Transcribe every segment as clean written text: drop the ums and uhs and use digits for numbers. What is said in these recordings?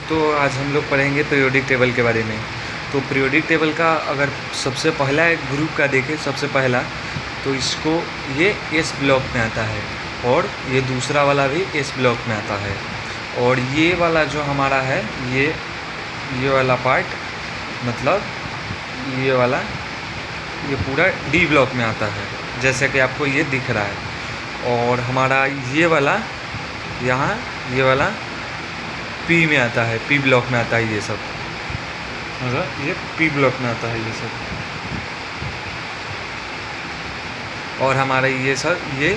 दोस्तों, आज हम लोग पढ़ेंगे पीरियोडिक टेबल के बारे में। तो पीरियोडिक टेबल का अगर सबसे पहला एक ग्रुप का देखें, सबसे पहला तो इसको ये एस ब्लॉक में आता है और ये दूसरा वाला भी एस ब्लॉक में आता है। और ये वाला जो हमारा है ये वाला पार्ट मतलब ये वाला ये पूरा डी ब्लॉक में आता है, जैसे कि आपको ये दिख रहा है। और हमारा ये वाला यहाँ ये वाला पी में आता है, पी ब्लॉक में आता है ये सब, मतलब ये पी ब्लॉक में आता है ये सब। और हमारा ये सब ये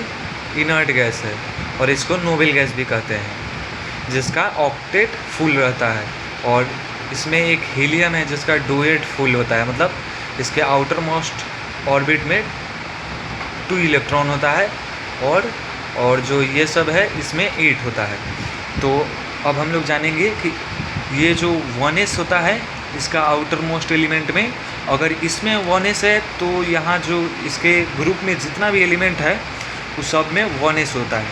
इनर्ट गैस है और इसको नोबल गैस भी कहते हैं, जिसका ऑक्टेट फुल रहता है। और इसमें एक हीलियम है जिसका डुएट फुल होता है, मतलब इसके आउटर मोस्ट ऑर्बिट में 2 इलेक्ट्रॉन होता है और जो ये सब है इसमें 8 होता है। तो अब हम लोग जानेंगे कि ये जो 1s होता है इसका आउटर मोस्ट एलिमेंट में, अगर इसमें 1s है तो यहाँ जो इसके ग्रुप में जितना भी एलिमेंट है उस सब में 1s होता है।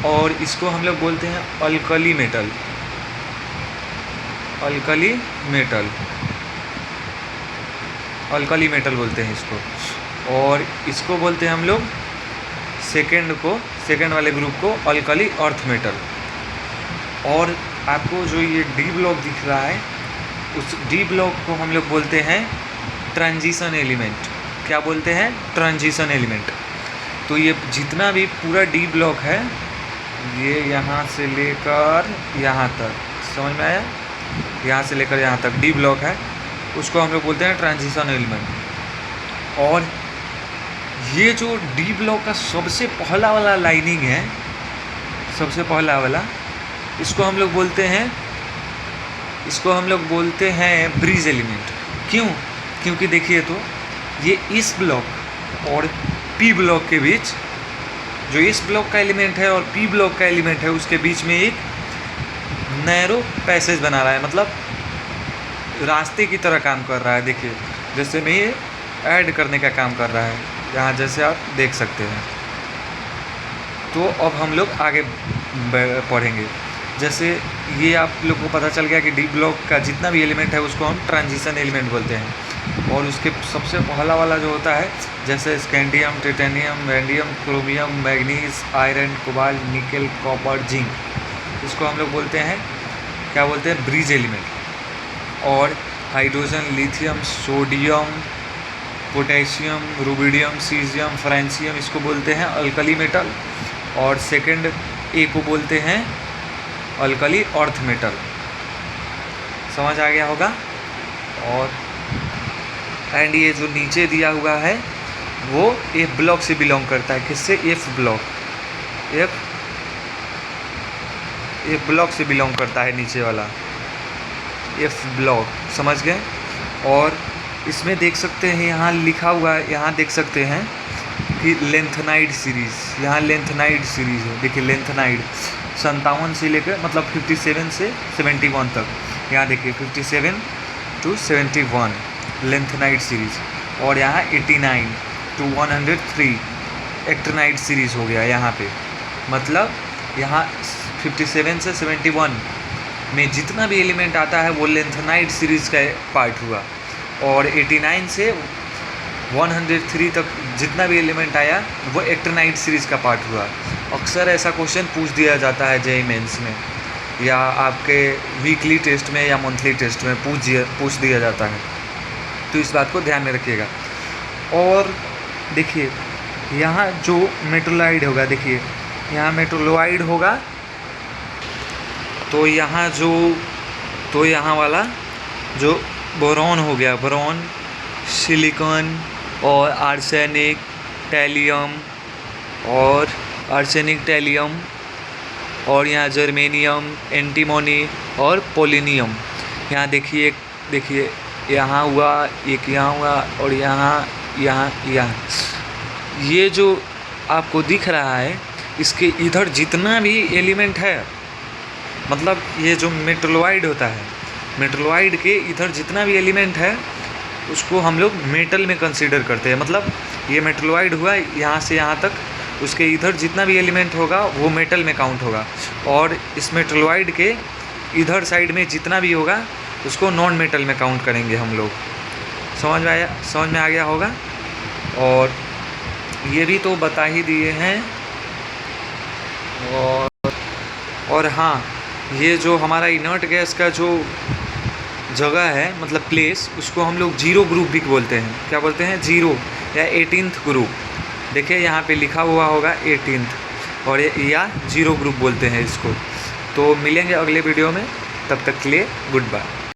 और इसको हम लोग बोलते हैं अल्कली मेटल, अल्कली मेटल बोलते हैं इसको। और इसको बोलते हैं हम लोग सेकेंड वाले ग्रुप को अल्कली अर्थ मेटल। और आपको जो ये डी ब्लॉक दिख रहा है उस डी ब्लॉक को हम लोग बोलते हैं ट्रांजिशन एलिमेंट। क्या बोलते हैं? Transition element. तो ये जितना भी पूरा डी ब्लॉक है, ये यहाँ से लेकर यहाँ तक, समझ में आया? यहाँ से लेकर यहाँ तक डी ब्लॉक है, उसको हम लोग बोलते हैं ट्रांजिशन एलिमेंट। और ये जो डी ब्लॉक का सबसे पहला वाला लाइनिंग है, सबसे पहला वाला, इसको हम लोग बोलते हैं ब्रिज एलिमेंट। क्यों? क्योंकि देखिए तो ये इस ब्लॉक और पी ब्लॉक के बीच, जो इस ब्लॉक का एलिमेंट है और पी ब्लॉक का एलिमेंट है, उसके बीच में एक नैरो पैसेज बना रहा है, मतलब रास्ते की तरह काम कर रहा है। देखिए जैसे में ये ऐड करने का काम कर रहा है, यहाँ जैसे आप देख सकते हैं। तो अब हम लोग आगे पढ़ेंगे। जैसे ये आप लोग को पता चल गया कि डी ब्लॉक का जितना भी एलिमेंट है उसको हम ट्रांजिशन एलिमेंट बोलते हैं। और उसके सबसे पहला वाला जो होता है, जैसे scandium, titanium, vanadium, chromium, manganese, iron, cobalt, nickel, copper, zinc, इसको हम लोग बोलते हैं, क्या बोलते हैं? Bridge element. और hydrogen, lithium, sodium, potassium, rubidium, caesium, francium, इसको बोलते हैं अल्कली मेटल। और सेकंड ए को बोलते हैं अल्कली अर्थ मेटल। समझ आ गया होगा? और एंड ये जो नीचे दिया हुआ है वो एफ ब्लॉक से बिलोंग करता है। किससे? एफ ब्लॉक, एफ ब्लॉक से बिलोंग करता है नीचे वाला एफ ब्लॉक, समझ गए? और इसमें देख सकते हैं, यहाँ लिखा हुआ है, यहाँ देख सकते हैं कि लेंथनाइड सीरीज़, यहाँ लेंथनाइड सीरीज़ है। देखिए लेंथनाइड 57 से लेकर मतलब 57 से 71 तक, यहाँ देखिए 57 to 71 लेंथनाइड सीरीज़। और यहाँ 89 to 103 एक्टिनाइड सीरीज़ हो गया यहाँ पे। मतलब यहाँ 57 से 71 में जितना भी एलिमेंट आता है वो लेंथनाइड सीरीज़ का पार्ट हुआ। और 89 से 103 तक जितना भी एलिमेंट आया वो एक्टिनाइड सीरीज़ का पार्ट हुआ। अक्सर ऐसा क्वेश्चन पूछ दिया जाता है जेईई मेंस में, या आपके वीकली टेस्ट में या मंथली टेस्ट में पूछ दिया जाता है। तो इस बात को ध्यान में रखिएगा। और देखिए यहाँ जो मेटलोइड होगा, देखिए यहाँ मेटलोइड होगा, तो यहाँ वाला जो बोरॉन हो गया, बोरॉन, सिलिकॉन और आर्सेनिक, टैलियम और यहाँ जर्मेनियम, एंटीमोनी और पोलिनियम। यहाँ देखिए यहाँ हुआ, एक यहाँ हुआ और यहाँ। ये जो आपको दिख रहा है, इसके इधर जितना भी एलिमेंट है, मतलब ये जो मेटलोइड होता है, मेटलोइड के इधर जितना भी एलिमेंट है उसको हम लोग मेटल में कंसीडर करते हैं। मतलब ये मेटलोइड हुआ यहाँ से यहाँ तक, उसके इधर जितना भी एलिमेंट होगा वो मेटल में काउंट होगा। और इस मेटलोइड के इधर साइड में जितना भी होगा उसको नॉन मेटल में काउंट करेंगे हम लोग। समझ में आ गया होगा। और ये भी तो बता ही दिए हैं। और हाँ, ये जो हमारा इनर्ट गैस का जो जगह है मतलब प्लेस, उसको हम लोग जीरो ग्रुप भी बोलते हैं। क्या बोलते हैं? जीरो या 18th ग्रुप। देखिए यहाँ पे लिखा हुआ होगा 18th, और या जीरो ग्रुप बोलते हैं इसको। तो मिलेंगे अगले वीडियो में, तब तक के लिए गुड बाय।